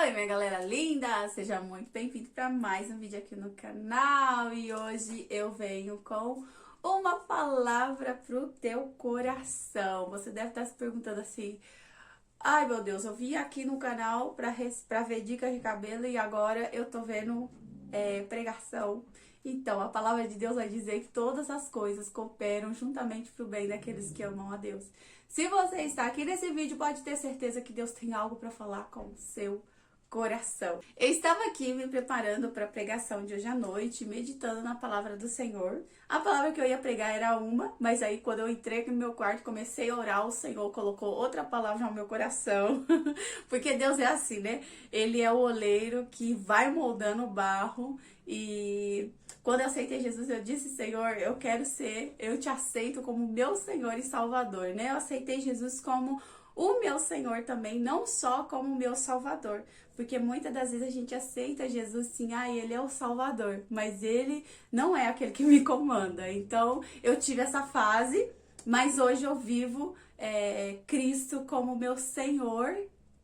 Oi, minha galera linda! Seja muito bem-vindo para mais um vídeo aqui no canal. E hoje eu venho com uma palavra pro teu coração. Você deve estar se perguntando assim: ai meu Deus, eu vim aqui no canal pra ver dicas de cabelo e agora eu tô vendo pregação. Então, a palavra de Deus vai dizer que todas as coisas cooperam juntamente pro bem daqueles que amam a Deus. Se você está aqui nesse vídeo, pode ter certeza que Deus tem algo para falar com o seu coração. Eu estava aqui me preparando para a pregação de hoje à noite, meditando na palavra do Senhor. A palavra que eu ia pregar era uma, mas aí quando eu entrei no meu quarto, comecei a orar, o Senhor colocou outra palavra no meu coração. Porque Deus é assim, né? Ele é o oleiro que vai moldando o barro. E quando eu aceitei Jesus, eu disse: Senhor, eu te aceito como meu Senhor e Salvador, né? Eu aceitei Jesus como o meu Senhor também, não só como o meu Salvador. Porque muitas das vezes a gente aceita Jesus sim, ele é o Salvador, mas ele não é aquele que me comanda. Então eu tive essa fase, mas hoje eu vivo Cristo como meu Senhor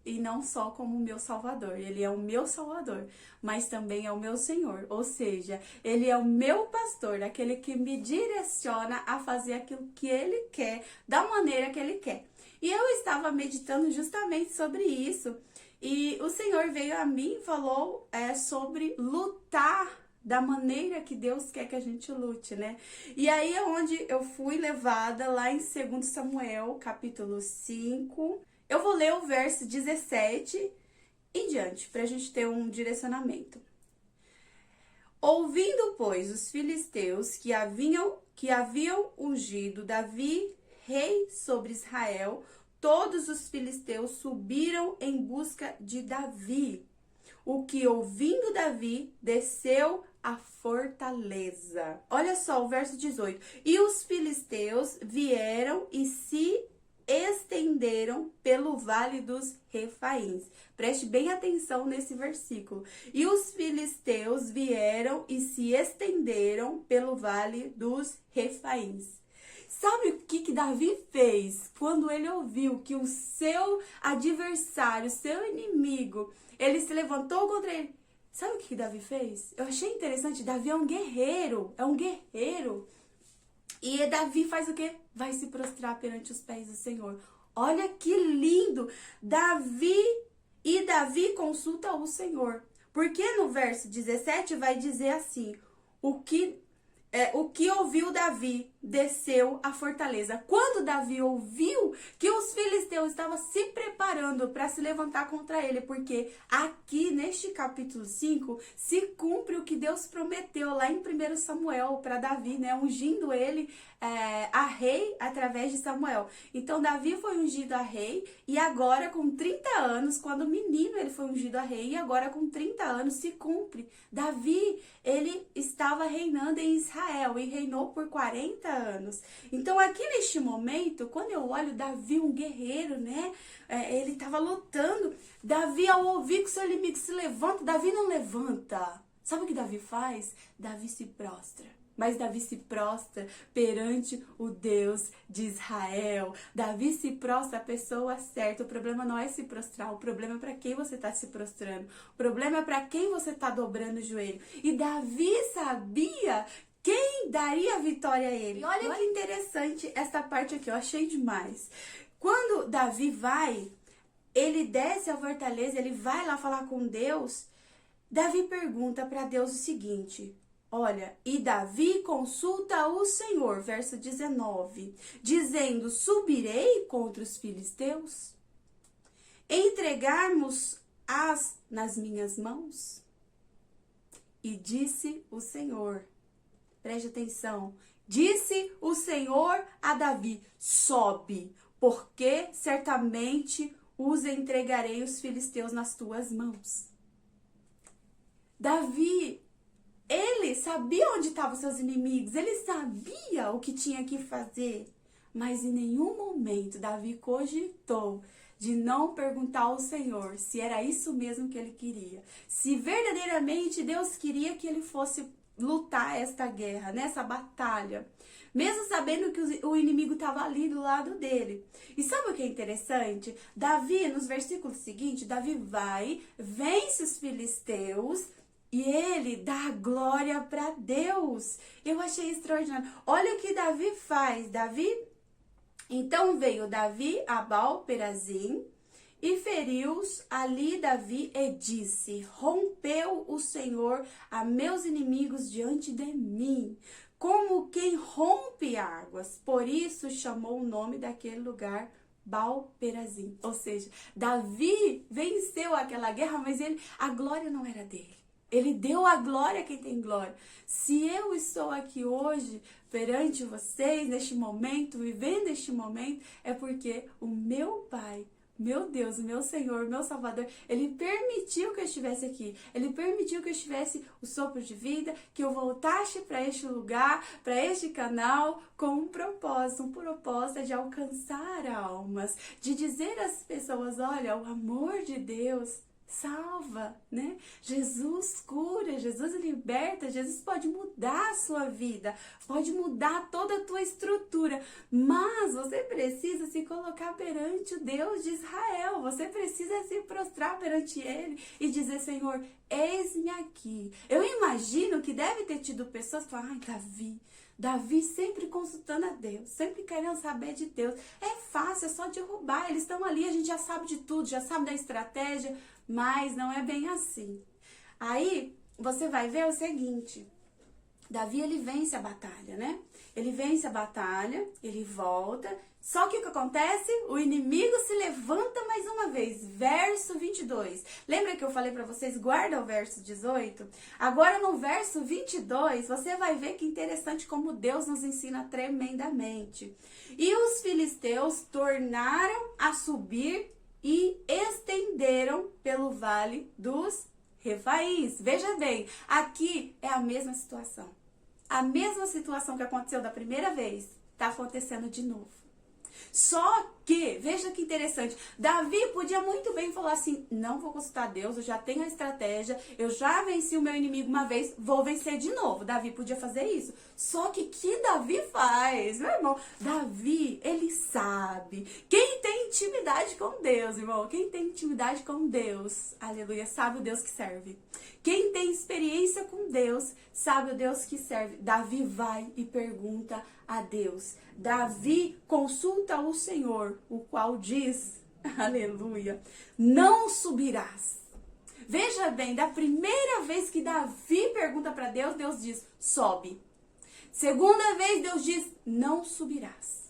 e não só como meu Salvador. Ele é o meu Salvador, mas também é o meu Senhor. Ou seja, ele é o meu pastor, aquele que me direciona a fazer aquilo que ele quer, da maneira que ele quer. E eu estava meditando justamente sobre isso. E o Senhor veio a mim e falou sobre lutar da maneira que Deus quer que a gente lute, né? E aí é onde eu fui levada lá em 2 Samuel, capítulo 5. Eu vou ler o verso 17 em diante, para a gente ter um direcionamento. Ouvindo, pois, os filisteus que haviam ungido Davi rei sobre Israel, todos os filisteus subiram em busca de Davi. O que, ouvindo Davi, desceu à fortaleza. Olha só o verso 18. E os filisteus vieram e se estenderam pelo vale dos Refaíns. Preste bem atenção nesse versículo. E os filisteus vieram e se estenderam pelo vale dos Refaíns. Sabe o que Davi fez quando ele ouviu que o seu adversário, seu inimigo, ele se levantou contra ele? Sabe o que Davi fez? Eu achei interessante. Davi é um guerreiro. E Davi faz o quê? Vai se prostrar perante os pés do Senhor. Olha que lindo! Davi consulta o Senhor. Porque no verso 17 vai dizer assim: o que ouviu Davi desceu à fortaleza. Quando Davi ouviu que os filisteus estavam se preparando para se levantar contra ele, porque aqui neste capítulo 5 se cumpre o que Deus prometeu lá em 1 Samuel para Davi, né? Ungindo ele a rei através de Samuel. Então Davi foi ungido a rei e agora com 30 anos, quando menino ele foi ungido a rei, e agora com 30 anos se cumpre. Davi, ele estava reinando em Israel e reinou por 40 anos. Então aqui neste momento, quando eu olho Davi, um guerreiro, né? Ele estava lutando. Davi, ao ouvir que seu inimigo se levanta, Davi não levanta. Sabe o que Davi faz? Davi se prostra. Mas Davi se prostra perante o Deus de Israel. Davi se prostra a pessoa certa. O problema não é se prostrar, o problema é para quem você está se prostrando. O problema é para quem você está dobrando o joelho. E Davi sabia quem daria a vitória a ele. E olha que interessante essa parte aqui, eu achei demais. Quando Davi ele desce à fortaleza, ele vai lá falar com Deus. Davi pergunta para Deus o seguinte: olha, e Davi consulta o Senhor, verso 19, dizendo: subirei contra os filisteus? Entregarmos-as nas minhas mãos? E disse o Senhor, preste atenção, disse o Senhor a Davi: sobe, porque certamente os entregarei os filisteus nas tuas mãos. Davi, ele sabia onde estavam seus inimigos, ele sabia o que tinha que fazer, mas em nenhum momento Davi cogitou de não perguntar ao Senhor se era isso mesmo que ele queria, se verdadeiramente Deus queria que ele fosse lutar esta guerra, nessa batalha, mesmo sabendo que o inimigo estava ali do lado dele. E sabe o que é interessante? Davi, nos versículos seguintes, Davi vai, vence os filisteus e ele dá glória para Deus. Eu achei extraordinário. Olha o que Davi faz. Então veio Davi a Baal-Perazim e feriu-os ali Davi e disse: rompeu o Senhor a meus inimigos diante de mim, como quem rompe águas. Por isso chamou o nome daquele lugar Baal-Perazim. Ou seja, Davi venceu aquela guerra, mas a glória não era dele. Ele deu a glória a quem tem glória. Se eu estou aqui hoje perante vocês, neste momento, vivendo este momento, é porque o meu Pai, meu Deus, o meu Senhor, o meu Salvador, Ele permitiu que eu estivesse aqui. Ele permitiu que eu tivesse o sopro de vida, que eu voltasse para este lugar, para este canal, com um propósito é de alcançar almas, de dizer às pessoas, olha, o amor de Deus salva, né? Jesus cura, Jesus liberta, Jesus pode mudar a sua vida, pode mudar toda a tua estrutura, mas você precisa se colocar perante o Deus de Israel, você precisa se prostrar perante Ele e dizer, Senhor, eis-me aqui. Eu imagino que deve ter tido pessoas que falam, ai, Davi sempre consultando a Deus, sempre querendo saber de Deus. É fácil, é só derrubar, eles estão ali, a gente já sabe de tudo, já sabe da estratégia, mas não é bem assim. Aí, você vai ver o seguinte, Davi, ele vence a batalha, né? Ele vence a batalha, ele volta, só que o que acontece? O inimigo se levanta mais uma vez. Verso 22. Lembra que eu falei pra vocês, guarda o verso 18? Agora no verso 22, você vai ver que interessante como Deus nos ensina tremendamente. E os filisteus tornaram a subir e estenderam pelo vale dos Refaíns. Veja bem, aqui é a mesma situação. A mesma situação que aconteceu da primeira vez, está acontecendo de novo. Só que, veja que interessante, Davi podia muito bem falar assim, não vou consultar Deus, eu já tenho a estratégia, eu já venci o meu inimigo uma vez, vou vencer de novo. Davi podia fazer isso. Só que Davi faz, meu irmão? Davi, ele sabe. Quem tem intimidade com Deus, irmão? Quem tem intimidade com Deus, aleluia, sabe o Deus que serve. Quem tem experiência com Deus, sabe o Deus que serve. Davi vai e pergunta a Deus. Davi consulta o Senhor, o qual diz, aleluia, não subirás. Veja bem, da primeira vez que Davi pergunta para Deus, Deus diz, sobe. Segunda vez, Deus diz, não subirás.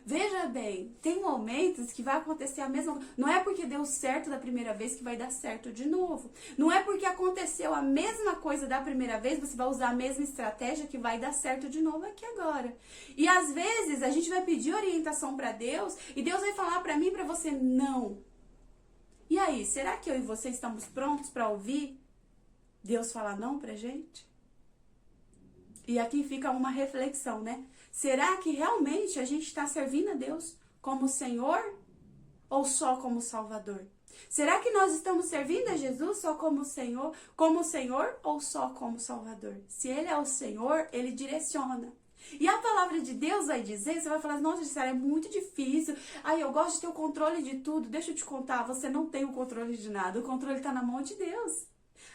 Veja bem, tem momentos que vai acontecer a mesma coisa. Não é porque deu certo da primeira vez que vai dar certo de novo. Não é porque aconteceu a mesma coisa da primeira vez, você vai usar a mesma estratégia que vai dar certo de novo aqui agora. E às vezes a gente vai pedir orientação para Deus e Deus vai falar para mim e para você não. E aí, será que eu e você estamos prontos para ouvir Deus falar não pra gente? E aqui fica uma reflexão, né? Será que realmente a gente está servindo a Deus como Senhor ou só como Salvador? Será que nós estamos servindo a Jesus só como Senhor ou só como Salvador? Se Ele é o Senhor, Ele direciona. E a palavra de Deus vai dizer, você vai falar, nossa, isso é muito difícil. Ai, eu gosto de ter o controle de tudo. Deixa eu te contar, você não tem o controle de nada. O controle está na mão de Deus.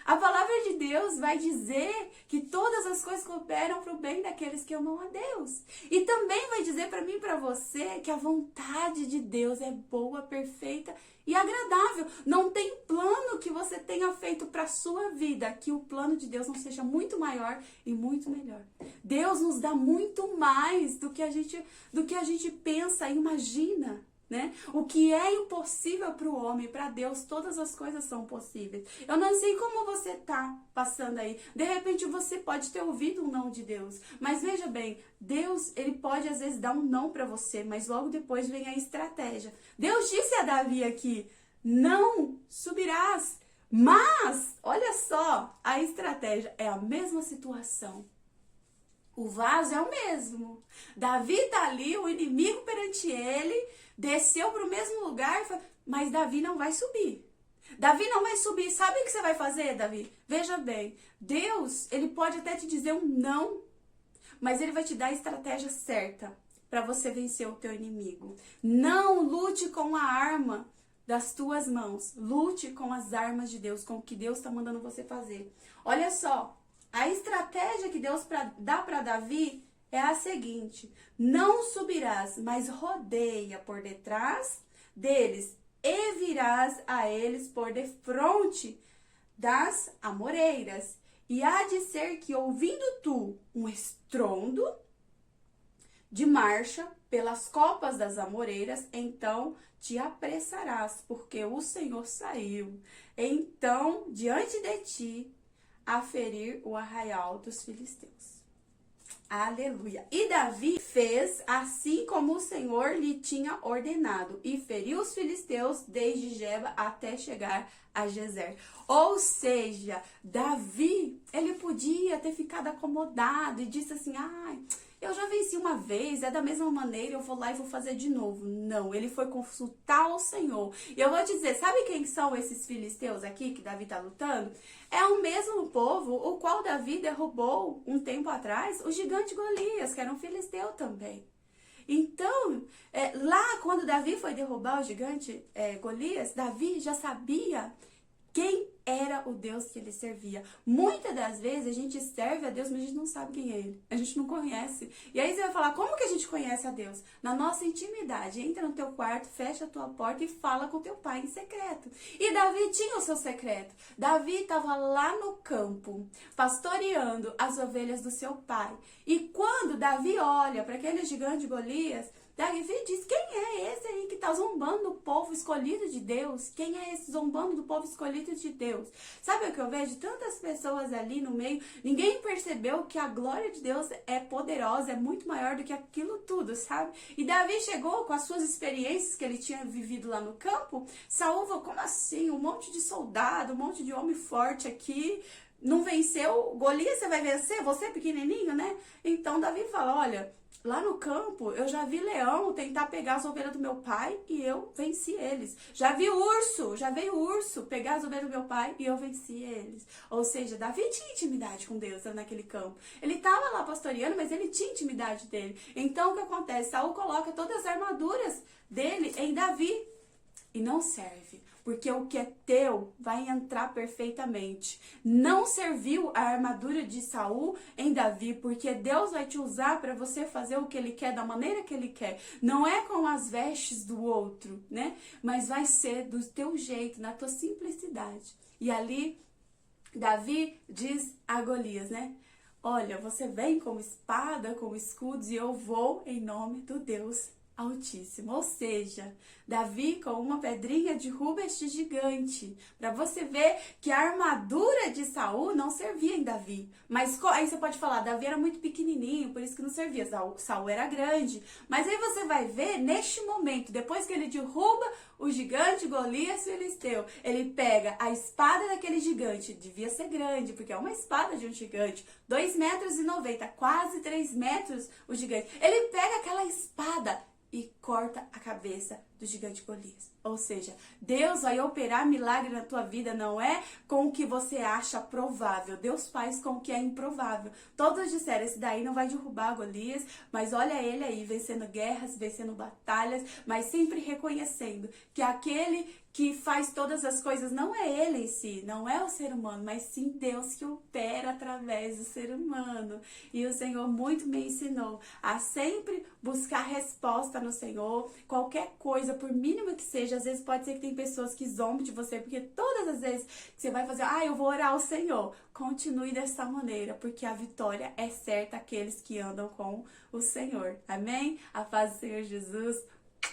A palavra de Deus vai dizer que todas as coisas cooperam para o bem daqueles que amam a Deus. E também vai dizer para mim e para você que a vontade de Deus é boa, perfeita e agradável. Não tem plano que você tenha feito para a sua vida que o plano de Deus não seja muito maior e muito melhor. Deus nos dá muito mais do que a gente pensa e imagina. Né? O que é impossível para o homem, para Deus, todas as coisas são possíveis. Eu não sei como você está passando aí. De repente você pode ter ouvido um não de Deus. Mas veja bem, Deus, ele pode às vezes dar um não para você, mas logo depois vem a estratégia. Deus disse a Davi aqui, não subirás. Mas, olha só, a estratégia é a mesma situação. O vaso é o mesmo. Davi está ali, o inimigo perante ele, desceu para o mesmo lugar, mas Davi não vai subir. Davi não vai subir. Sabe o que você vai fazer, Davi? Veja bem, Deus, ele pode até te dizer um não, mas ele vai te dar a estratégia certa para você vencer o teu inimigo. Não lute com a arma das tuas mãos. Lute com as armas de Deus, com o que Deus está mandando você fazer. Olha só, a estratégia que Deus dá para Davi é a seguinte: não subirás, mas rodeia por detrás deles e virás a eles por defronte das amoreiras. E há de ser que, ouvindo tu um estrondo de marcha pelas copas das amoreiras, então te apressarás, porque o Senhor saiu, então, diante de ti, a ferir o arraial dos filisteus. Aleluia. E Davi fez assim como o Senhor lhe tinha ordenado, e feriu os filisteus desde Geba até chegar a Gezer. Ou seja, Davi, ele podia ter ficado acomodado e disse assim: ai, eu já venci uma vez, é da mesma maneira, eu vou lá e vou fazer de novo. Não, ele foi consultar o Senhor. E eu vou te dizer, sabe quem são esses filisteus aqui que Davi tá lutando? É o mesmo povo o qual Davi derrubou um tempo atrás, o gigante Golias, que era um filisteu também. Então, lá quando Davi foi derrubar o gigante Golias, Davi já sabia quem era o Deus que ele servia. Muitas das vezes a gente serve a Deus, mas a gente não sabe quem é ele. A gente não conhece. E aí você vai falar, como que a gente conhece a Deus? Na nossa intimidade. Entra no teu quarto, fecha a tua porta e fala com teu pai em secreto. E Davi tinha o seu secreto. Davi estava lá no campo, pastoreando as ovelhas do seu pai. E quando Davi olha para aquele gigante Golias, Davi diz: quem é esse aí que está zombando do povo escolhido de Deus? Quem é esse zombando do povo escolhido de Deus? Sabe o que eu vejo? Tantas pessoas ali no meio, ninguém percebeu que a glória de Deus é poderosa, é muito maior do que aquilo tudo, sabe? E Davi chegou com as suas experiências que ele tinha vivido lá no campo. Saúl falou: como assim? Um monte de soldado, um monte de homem forte aqui. Não venceu? Golias você vai vencer? Você é pequenininho, né? Então Davi fala: olha, lá no campo, eu já vi leão tentar pegar as ovelhas do meu pai e eu venci eles. Já vi urso, já veio urso pegar as ovelhas do meu pai e eu venci eles. Ou seja, Davi tinha intimidade com Deus naquele campo. Ele estava lá pastoreando, mas ele tinha intimidade dele. Então, o que acontece? Saúl coloca todas as armaduras dele em Davi e não serve. Porque o que é teu vai entrar perfeitamente. Não serviu a armadura de Saúl em Davi, porque Deus vai te usar para você fazer o que ele quer, da maneira que ele quer. Não é com as vestes do outro, né? Mas vai ser do teu jeito, na tua simplicidade. E ali, Davi diz a Golias, né? Olha, você vem com espada, com escudos, e eu vou em nome do Deus Altíssimo. Ou seja, Davi com uma pedrinha derruba este gigante. Para você ver que a armadura de Saúl não servia em Davi. Mas aí você pode falar, Davi era muito pequenininho, por isso que não servia. Saúl era grande. Mas aí você vai ver, neste momento, depois que ele derruba o gigante Golias filisteu, ele pega a espada daquele gigante, devia ser grande, porque é uma espada de um gigante, 2,90 metros, quase 3 metros o gigante. Ele pega aquela espada e corta a cabeça do gigante Golias. Ou seja, Deus vai operar milagre na tua vida, não é com o que você acha provável. Deus faz com o que é improvável. Todos disseram, esse daí não vai derrubar Golias, mas olha ele aí, vencendo guerras, vencendo batalhas, mas sempre reconhecendo que aquele que faz todas as coisas não é ele em si, não é o ser humano, mas sim Deus que opera através do ser humano. E o Senhor muito me ensinou a sempre buscar resposta no Senhor, qualquer coisa, por mínima que seja. Às vezes pode ser que tem pessoas que zombem de você, porque todas as vezes que você vai fazer, eu vou orar ao Senhor, continue dessa maneira, porque a vitória é certa àqueles que andam com o Senhor. Amém? A paz do Senhor Jesus,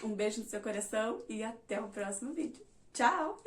um beijo no seu coração e até o próximo vídeo. Tchau!